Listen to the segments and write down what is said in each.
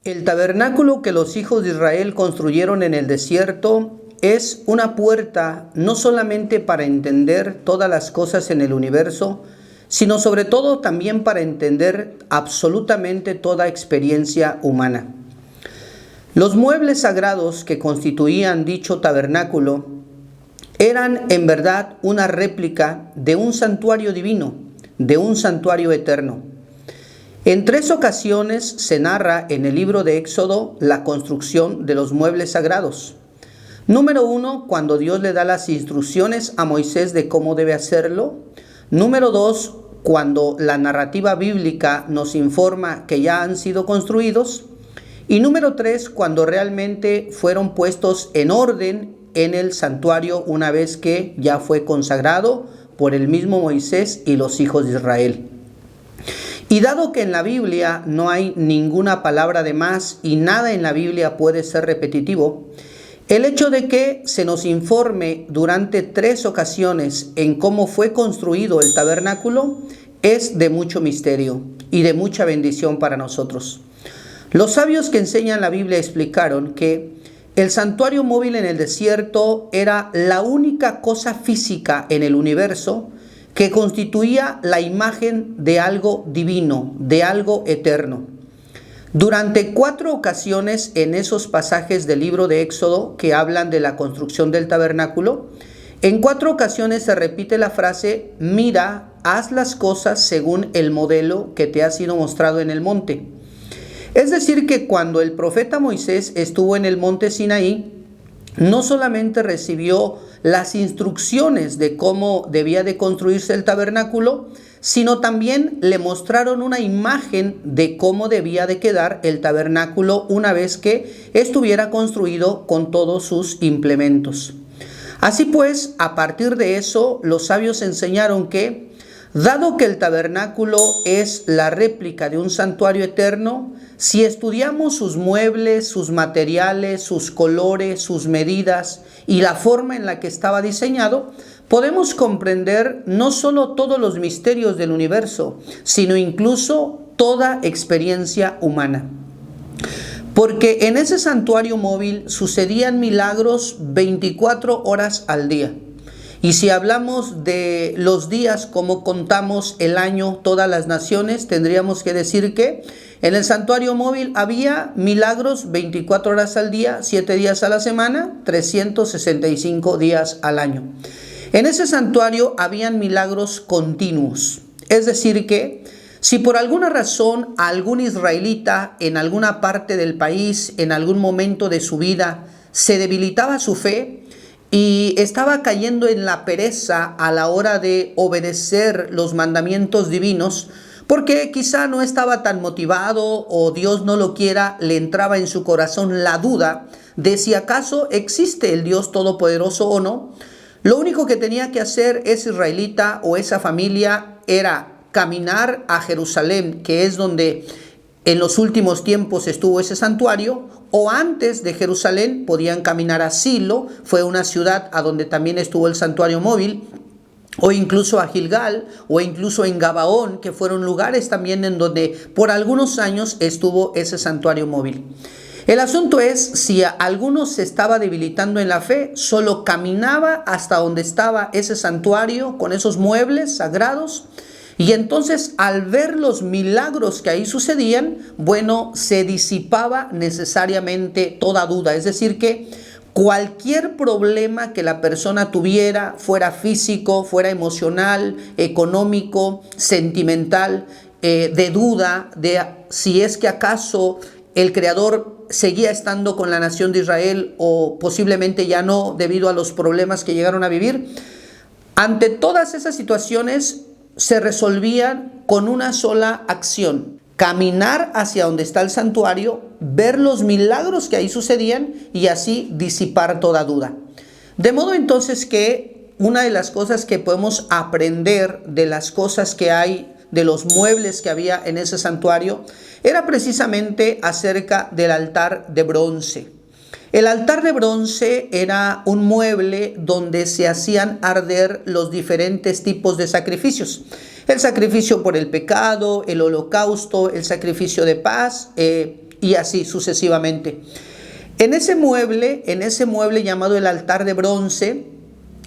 El tabernáculo que los hijos de Israel construyeron en el desierto es una puerta no solamente para entender todas las cosas en el universo, sino sobre todo también para entender absolutamente toda experiencia humana. Los muebles sagrados que constituían dicho tabernáculo eran en verdad una réplica de un santuario divino, de un santuario eterno. En 3 ocasiones se narra en el libro de Éxodo la construcción de los muebles sagrados. Número 1, cuando Dios le da las instrucciones a Moisés de cómo debe hacerlo. Número 2, cuando la narrativa bíblica nos informa que ya han sido construidos. Y número 3, cuando realmente fueron puestos en orden en el santuario una vez que ya fue consagrado por el mismo Moisés y los hijos de Israel. Y dado que en la Biblia no hay ninguna palabra de más y nada en la Biblia puede ser repetitivo, el hecho de que se nos informe durante 3 ocasiones en cómo fue construido el tabernáculo es de mucho misterio y de mucha bendición para nosotros. Los sabios que enseñan la Biblia explicaron que el santuario móvil en el desierto era la única cosa física en el universo que constituía la imagen de algo divino, de algo eterno. Durante 4 ocasiones en esos pasajes del libro de Éxodo que hablan de la construcción del tabernáculo, en 4 ocasiones se repite la frase: mira, haz las cosas según el modelo que te ha sido mostrado en el monte. Es decir, que cuando el profeta Moisés estuvo en el monte Sinaí, no solamente recibió las instrucciones de cómo debía de construirse el tabernáculo, sino también le mostraron una imagen de cómo debía de quedar el tabernáculo una vez que estuviera construido con todos sus implementos. Así pues, a partir de eso, los sabios enseñaron que, dado que el tabernáculo es la réplica de un santuario eterno, si estudiamos sus muebles, sus materiales, sus colores, sus medidas y la forma en la que estaba diseñado, podemos comprender no solo todos los misterios del universo, sino incluso toda experiencia humana. Porque en ese santuario móvil sucedían milagros 24 horas al día. Y si hablamos de los días como contamos el año todas las naciones, tendríamos que decir que en el santuario móvil había milagros 24 horas al día, 7 días a la semana, 365 días al año. En ese santuario habían milagros continuos. Es decir que si por alguna razón algún israelita en alguna parte del país, en algún momento de su vida, se debilitaba su fe y estaba cayendo en la pereza a la hora de obedecer los mandamientos divinos, porque quizá no estaba tan motivado o Dios no lo quiera, le entraba en su corazón la duda de si acaso existe el Dios Todopoderoso o no, lo único que tenía que hacer ese israelita o esa familia era caminar a Jerusalén, que es donde en los últimos tiempos estuvo ese santuario, o antes de Jerusalén podían caminar a Silo, fue una ciudad a donde también estuvo el santuario móvil, o incluso a Gilgal, o incluso en Gabaón, que fueron lugares también en donde por algunos años estuvo ese santuario móvil. El asunto es, si a alguno se estaba debilitando en la fe, solo caminaba hasta donde estaba ese santuario con esos muebles sagrados, y entonces al ver los milagros que ahí sucedían, bueno, se disipaba necesariamente toda duda. Es decir que cualquier problema que la persona tuviera, fuera físico, fuera emocional, económico, sentimental, de duda de si es que acaso el Creador seguía estando con la nación de Israel o posiblemente ya no, debido a los problemas que llegaron a vivir, ante todas esas situaciones se resolvían con una sola acción: caminar hacia donde está el santuario, ver los milagros que ahí sucedían y así disipar toda duda. De modo entonces que una de las cosas que podemos aprender de las cosas que hay, de los muebles que había en ese santuario, era precisamente acerca del altar de bronce. El altar de bronce era un mueble donde se hacían arder los diferentes tipos de sacrificios. El sacrificio por el pecado, el holocausto, el sacrificio de paz, y así sucesivamente. En ese mueble llamado el altar de bronce,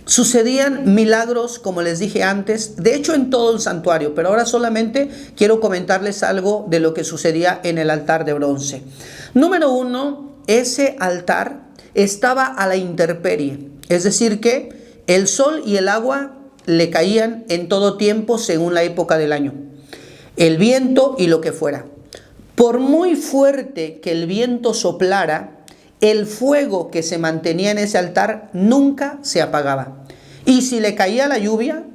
sucedían milagros, como les dije antes, de hecho en todo el santuario, pero ahora solamente quiero comentarles algo de lo que sucedía en el altar de bronce. Número uno, ese altar estaba a la intemperie, es decir que el sol y el agua le caían en todo tiempo según la época del año, el viento y lo que fuera. Por muy fuerte que el viento soplara, el fuego que se mantenía en ese altar nunca se apagaba. Y si le caía la lluvia,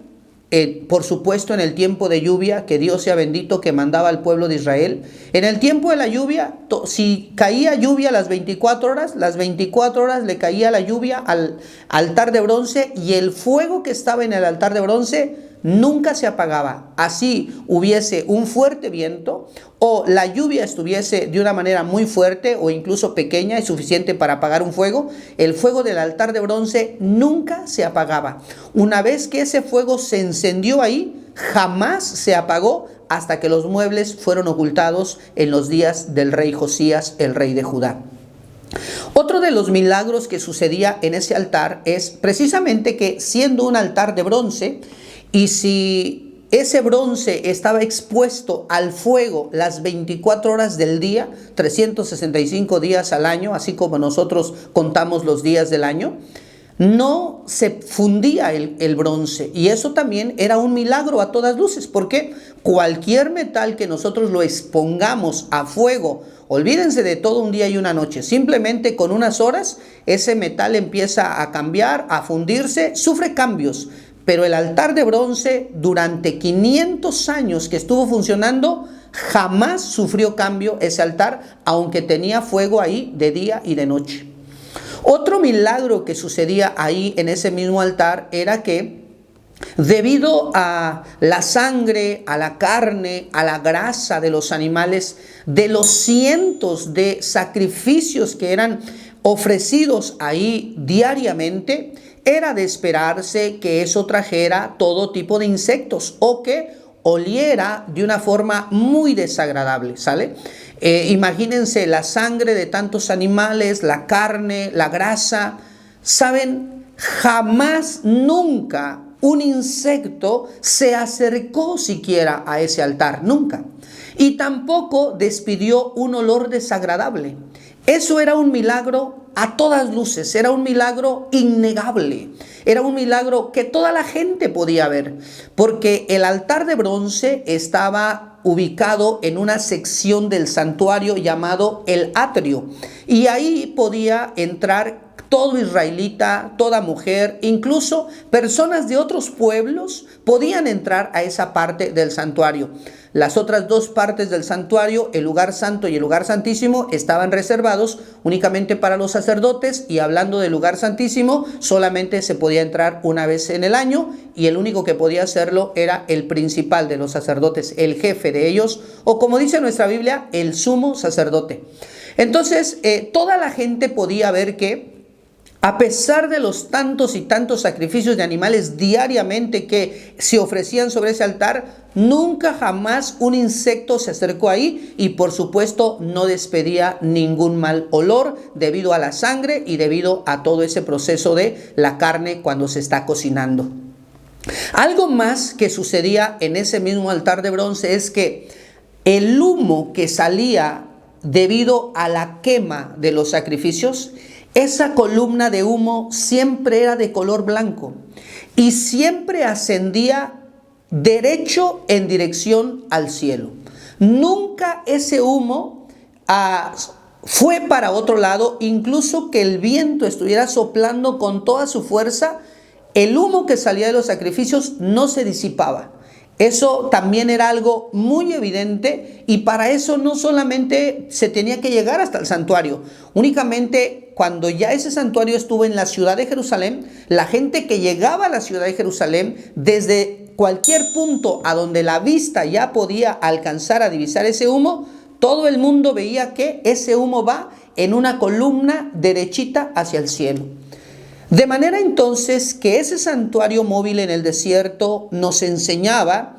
por supuesto en el tiempo de lluvia, que Dios sea bendito, que mandaba al pueblo de Israel, en el tiempo de la lluvia, si caía lluvia las 24 horas le caía la lluvia al altar de bronce, y el fuego que estaba en el altar de bronce nunca se apagaba. Así hubiese un fuerte viento o la lluvia estuviese de una manera muy fuerte o incluso pequeña y suficiente para apagar un fuego, el fuego del altar de bronce nunca se apagaba. Una vez que ese fuego se encendió ahí, jamás se apagó hasta que los muebles fueron ocultados en los días del rey Josías, el rey de Judá. Otro de los milagros que sucedía en ese altar es precisamente que, siendo un altar de bronce, y si ese bronce estaba expuesto al fuego las 24 horas del día, 365 días al año, así como nosotros contamos los días del año, no se fundía el bronce. Y eso también era un milagro a todas luces, porque cualquier metal que nosotros lo expongamos a fuego, olvídense de todo un día y una noche, simplemente con unas horas ese metal empieza a cambiar, a fundirse, sufre cambios. Pero el altar de bronce, durante 500 años que estuvo funcionando, jamás sufrió cambio ese altar, aunque tenía fuego ahí de día y de noche. Otro milagro que sucedía ahí en ese mismo altar era que, debido a la sangre, a la carne, a la grasa de los animales, de los cientos de sacrificios que eran ofrecidos ahí diariamente, era de esperarse que eso trajera todo tipo de insectos o que oliera de una forma muy desagradable, ¿sale? Imagínense la sangre de tantos animales, la carne, la grasa. ¿Saben? Jamás, nunca un insecto se acercó siquiera a ese altar, nunca. Y tampoco despidió un olor desagradable. Eso era un milagro a todas luces, era un milagro innegable, era un milagro que toda la gente podía ver, porque el altar de bronce estaba ubicado en una sección del santuario llamado el atrio, y ahí podía entrar todo israelita, toda mujer, incluso personas de otros pueblos podían entrar a esa parte del santuario. Las otras dos partes del santuario, el lugar santo y el lugar santísimo, estaban reservados únicamente para los sacerdotes, y hablando del lugar santísimo, solamente se podía entrar una vez en el año, y el único que podía hacerlo era el principal de los sacerdotes, el jefe de ellos, o como dice nuestra Biblia, el sumo sacerdote. Entonces, toda la gente podía ver que, a pesar de los tantos y tantos sacrificios de animales diariamente que se ofrecían sobre ese altar, nunca jamás un insecto se acercó ahí, y por supuesto no despedía ningún mal olor debido a la sangre y debido a todo ese proceso de la carne cuando se está cocinando. Algo más que sucedía en ese mismo altar de bronce es que el humo que salía debido a la quema de los sacrificios, esa columna de humo siempre era de color blanco y siempre ascendía derecho en dirección al cielo. Nunca ese humo fue para otro lado, incluso que el viento estuviera soplando con toda su fuerza, el humo que salía de los sacrificios no se disipaba. Eso también era algo muy evidente, y para eso no solamente se tenía que llegar hasta el santuario. Únicamente cuando ya ese santuario estuvo en la ciudad de Jerusalén, la gente que llegaba a la ciudad de Jerusalén, desde cualquier punto a donde la vista ya podía alcanzar a divisar ese humo, todo el mundo veía que ese humo va en una columna derechita hacia el cielo. De manera entonces que ese santuario móvil en el desierto nos enseñaba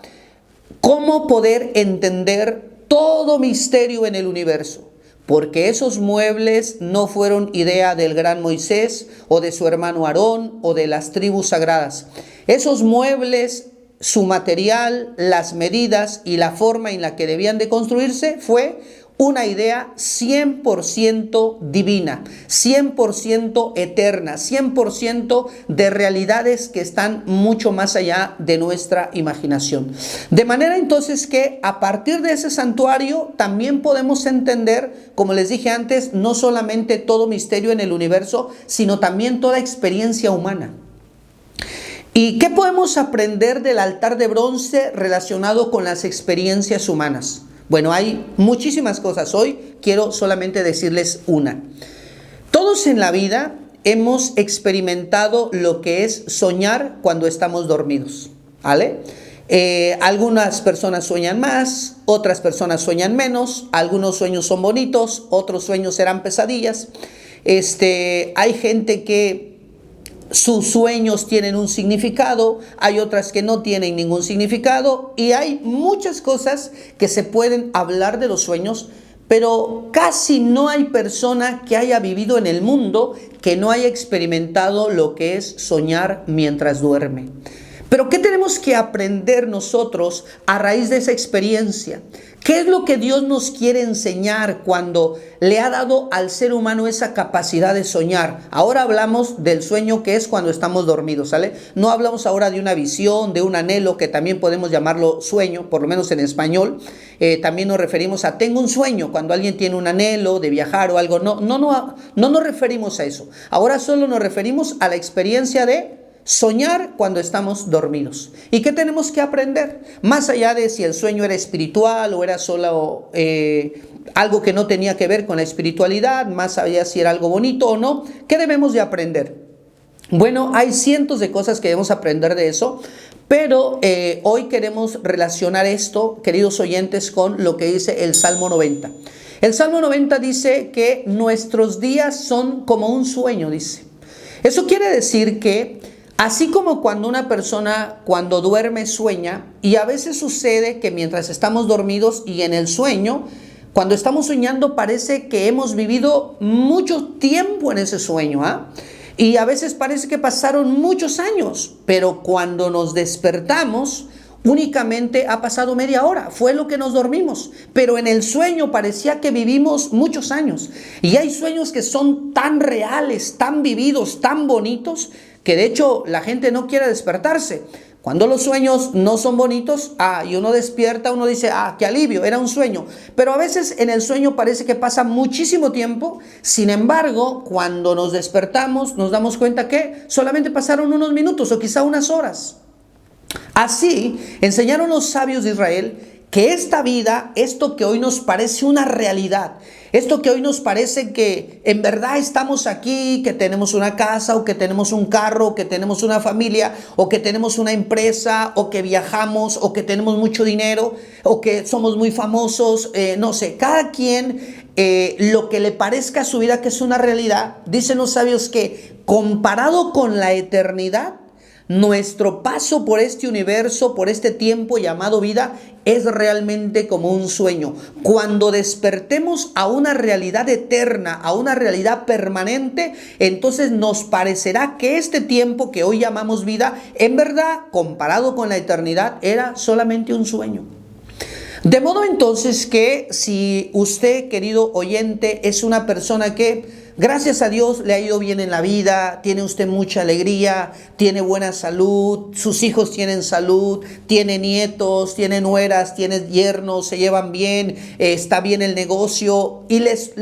cómo poder entender todo misterio en el universo, porque esos muebles no fueron idea del gran Moisés o de su hermano Aarón o de las tribus sagradas. Esos muebles, su material, las medidas y la forma en la que debían de construirse fue una idea 100% divina, 100% eterna, 100% de realidades que están mucho más allá de nuestra imaginación. De manera entonces que a partir de ese santuario también podemos entender, como les dije antes, no solamente todo misterio en el universo, sino también toda experiencia humana. ¿Y qué podemos aprender del altar de bronce relacionado con las experiencias humanas? Bueno, hay muchísimas cosas. Hoy quiero solamente decirles una. Todos en la vida hemos experimentado lo que es soñar cuando estamos dormidos, ¿vale? Algunas personas sueñan más, otras personas sueñan menos, algunos sueños son bonitos, otros sueños serán pesadillas. Hay gente que sus sueños tienen un significado, hay otras que no tienen ningún significado y hay muchas cosas que se pueden hablar de los sueños, pero casi no hay persona que haya vivido en el mundo que no haya experimentado lo que es soñar mientras duerme. Pero ¿qué tenemos que aprender nosotros a raíz de esa experiencia? ¿Qué es lo que Dios nos quiere enseñar cuando le ha dado al ser humano esa capacidad de soñar? Ahora hablamos del sueño que es cuando estamos dormidos, ¿sale? No hablamos ahora de una visión, de un anhelo, que también podemos llamarlo sueño, por lo menos en español. También nos referimos a tengo un sueño, cuando alguien tiene un anhelo de viajar o algo. No nos referimos a eso. Ahora solo nos referimos a la experiencia de soñar cuando estamos dormidos. ¿Y qué tenemos que aprender? Más allá de si el sueño era espiritual o era solo algo que no tenía que ver con la espiritualidad, más allá si era algo bonito o no, ¿qué debemos de aprender? Bueno, hay cientos de cosas que debemos aprender de eso, pero hoy queremos relacionar esto, queridos oyentes, con lo que dice el Salmo 90. El Salmo 90 dice que nuestros días son como un sueño, dice. Eso quiere decir que así como cuando una persona cuando duerme sueña, y a veces sucede que mientras estamos dormidos y en el sueño, cuando estamos soñando parece que hemos vivido mucho tiempo en ese sueño, y a veces parece que pasaron muchos años, pero cuando nos despertamos únicamente ha pasado media hora, fue lo que nos dormimos, pero en el sueño parecía que vivimos muchos años. Y hay sueños que son tan reales, tan vividos, tan bonitos, que de hecho la gente no quiere despertarse. Cuando los sueños no son bonitos, y uno despierta, uno dice, qué alivio, era un sueño. Pero a veces en el sueño parece que pasa muchísimo tiempo. Sin embargo, cuando nos despertamos, nos damos cuenta que solamente pasaron unos minutos o quizá unas horas. Así enseñaron los sabios de Israel que esta vida, esto que hoy nos parece una realidad, esto que hoy nos parece que en verdad estamos aquí, que tenemos una casa o que tenemos un carro, o que tenemos una familia o que tenemos una empresa o que viajamos o que tenemos mucho dinero o que somos muy famosos, no sé, cada quien lo que le parezca a su vida que es una realidad. Dicen los sabios que comparado con la eternidad, nuestro paso por este universo, por este tiempo llamado vida, es realmente como un sueño. Cuando despertemos a una realidad eterna, a una realidad permanente, entonces nos parecerá que este tiempo que hoy llamamos vida, en verdad, comparado con la eternidad, era solamente un sueño. De modo entonces que si usted, querido oyente, es una persona que gracias a Dios le ha ido bien en la vida, tiene usted mucha alegría, tiene buena salud, sus hijos tienen salud, tiene nietos, tiene nueras, tiene yernos, se llevan bien, está bien el negocio y les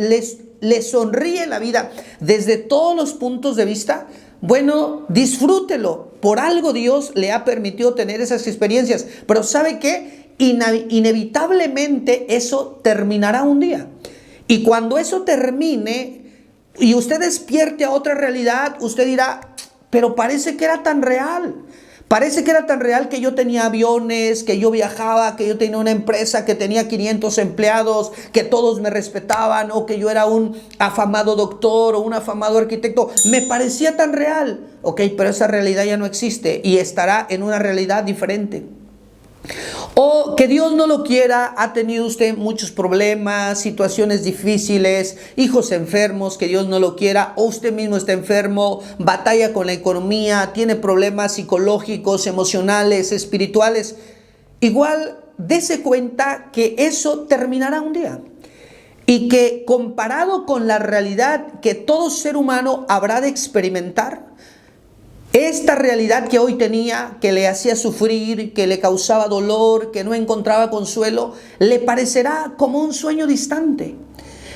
sonríe la vida desde todos los puntos de vista. Bueno, disfrútelo. Por algo Dios le ha permitido tener esas experiencias. Pero ¿sabe qué? Inevitablemente eso terminará un día. Y cuando eso termine y usted despierte a otra realidad, usted dirá, pero parece que era tan real. Parece que era tan real que yo tenía aviones, que yo viajaba, que yo tenía una empresa, que tenía 500 empleados, que todos me respetaban, o que yo era un afamado doctor o un afamado arquitecto. Me parecía tan real. Ok, pero esa realidad ya no existe y estará en una realidad diferente. O que Dios no lo quiera, ha tenido usted muchos problemas, situaciones difíciles, hijos enfermos, que Dios no lo quiera, o usted mismo está enfermo, batalla con la economía, tiene problemas psicológicos, emocionales, espirituales. Igual, dése cuenta que eso terminará un día. Y que comparado con la realidad que todo ser humano habrá de experimentar, esta realidad que hoy tenía, que le hacía sufrir, que le causaba dolor, que no encontraba consuelo, le parecerá como un sueño distante.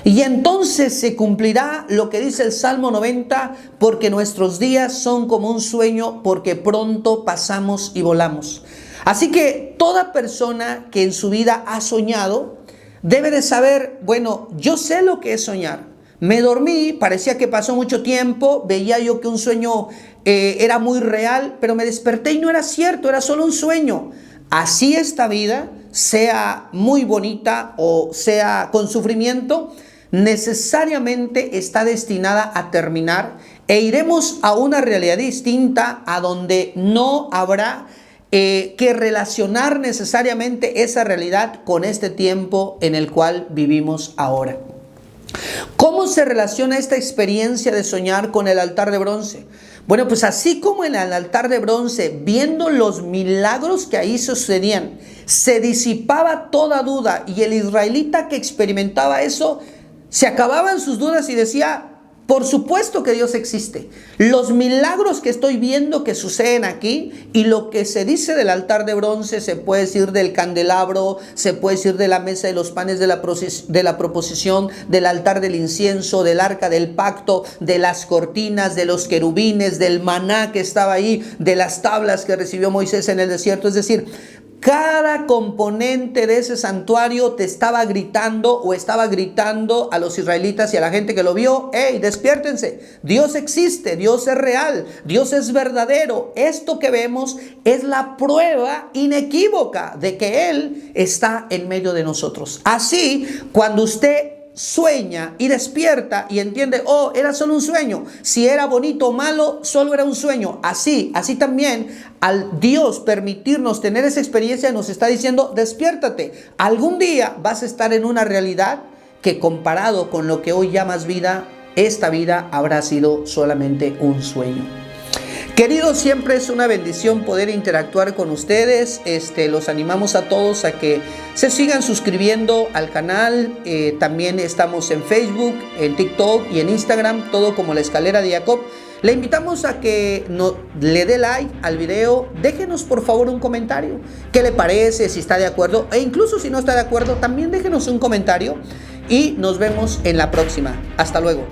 Y entonces se cumplirá lo que dice el Salmo 90, porque nuestros días son como un sueño, porque pronto pasamos y volamos. Así que toda persona que en su vida ha soñado, debe de saber, bueno, yo sé lo que es soñar. Me dormí, parecía que pasó mucho tiempo, veía yo que un sueño era muy real, pero me desperté y no era cierto, era solo un sueño. Así esta vida, sea muy bonita o sea con sufrimiento, necesariamente está destinada a terminar e iremos a una realidad distinta a donde no habrá que relacionar necesariamente esa realidad con este tiempo en el cual vivimos ahora. ¿Cómo se relaciona esta experiencia de soñar con el altar de bronce? Bueno, pues así como en el altar de bronce, viendo los milagros que ahí sucedían, se disipaba toda duda y el israelita que experimentaba eso, se acababan sus dudas y decía, por supuesto que Dios existe. Los milagros que estoy viendo que suceden aquí y lo que se dice del altar de bronce, se puede decir del candelabro, se puede decir de la mesa de los panes de la proposición, del altar del incienso, del arca del pacto, de las cortinas, de los querubines, del maná que estaba ahí, de las tablas que recibió Moisés en el desierto. Es decir, cada componente de ese santuario te estaba gritando o estaba gritando a los israelitas y a la gente que lo vio, ¡hey, despiértense! Dios existe, Dios es real, Dios es verdadero. Esto que vemos es la prueba inequívoca de que Él está en medio de nosotros. Así, cuando usted sueña y despierta y entiende, oh, era solo un sueño. Si era bonito o malo, solo era un sueño. Así también, al Dios permitirnos tener esa experiencia, nos está diciendo, despiértate. Algún día vas a estar en una realidad que comparado con lo que hoy llamas vida, esta vida habrá sido solamente un sueño. Queridos, siempre es una bendición poder interactuar con ustedes. Los animamos a todos a que se sigan suscribiendo al canal. También estamos en Facebook, en TikTok y en Instagram, todo como La Escalera de Jacob. Le invitamos a que le dé like al video. Déjenos por favor un comentario. ¿Qué le parece? Si está de acuerdo. E incluso si no está de acuerdo, también déjenos un comentario. Y nos vemos en la próxima. Hasta luego.